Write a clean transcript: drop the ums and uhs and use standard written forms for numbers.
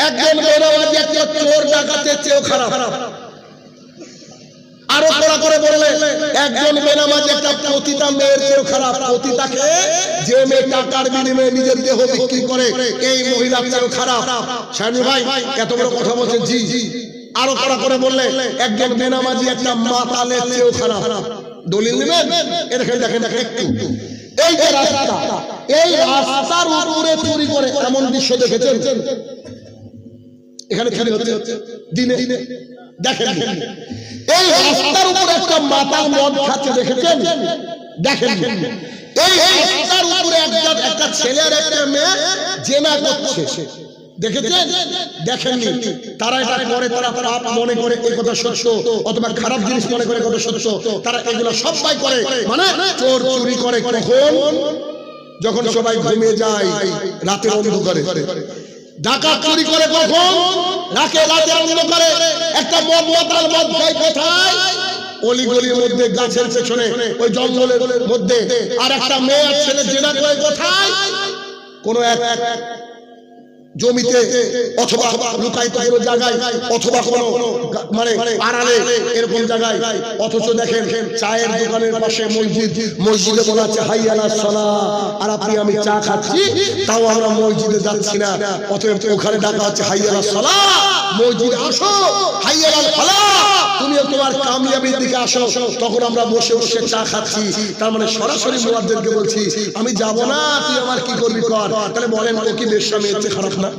একজন বেনামাজি একটা চোর ডাকাতের চেয়েও খারাপ। আরো কড়া করে বললে একজন বেনামাজি একটা পতিতা মেয়ের চেয়েও খারাপ। পতিতাকে যে মেয়ে টাকার বিনিময়ে নিজের দেহ বিক্রি করে এই মহিলার চেয়েও খারাপ। শানু ভাই এত বড় কথা বলছেন, জি জি। আরো কড়া করে বললে একজন বেনামাজি একটা মাতালের চেয়েও খারাপ। দলিল নেবেন? দেখেন দেখেন একটু, এই যে রাস্তা, এই রাস্তার উপরে চুরি করে এমন দৃশ্য দেখেছেন? এখানে চুরি হচ্ছে দিনে দিনে, দেখেন। এই রাস্তার উপরে একটা মাতাল মদ খাচ্ছে, দেখেছেন? দেখেন। এই রাস্তার উপরে একটা ছেলে আর একটা মেয়ে জেনা করছে, দেখেছেন? দেখেননি? তারা এটা করে, তারা পাপ মনে করে এই কথা সত্য, অথবা খারাপ জিনিস মনে করে কথা সত্য। তারা এগুলো সবাই করে, মানে চোর চুরি করে কখন? যখন সবাই ঘুমিয়ে যায়, রাতের অন্ধকারে। ডাকাত চুরি করে কখন? রাতের অন্ধকারে। একটা মাতাল মদ খায় কোথায়? অলিগলির মধ্যে, গাছের পেছনে, ওই জঙ্গলের মধ্যে। আর একটা মেয়ে আর ছেলে জেনা করে কোথায়? কোন এক জমিতে, অথবা লুকায়িত কোনো জায়গায়, অথবা কোনো মানে আড়ালে এরকম জায়গায়। অথচ দেখেন চায়ের দোকানের পাশে মসজিদ, মসজিদে বলা আছে হাইয়া আলাস সালাহ, আর আপনি আমি চা খাচ্ছি, তাও আমরা মসজিদে যাচ্ছি না। অতএব ওখানে ডাকা হচ্ছে হাইয়া আলাস সালাহ, মসজিদে আসো, হাইয়া আলাল ফালাহ, তুমিও তোমার কামিয়াবির দিকে আসো। তখন আমরা বসে বসে চা খাচ্ছি। তার মানে সরাসরি মুয়াজ্জিনকে বলছি আমি যাব না, তুই আমার কি করবি কর। তাহলে বলেন ও কি বেশ্যা মেয়ের চেয়ে খারাপ না?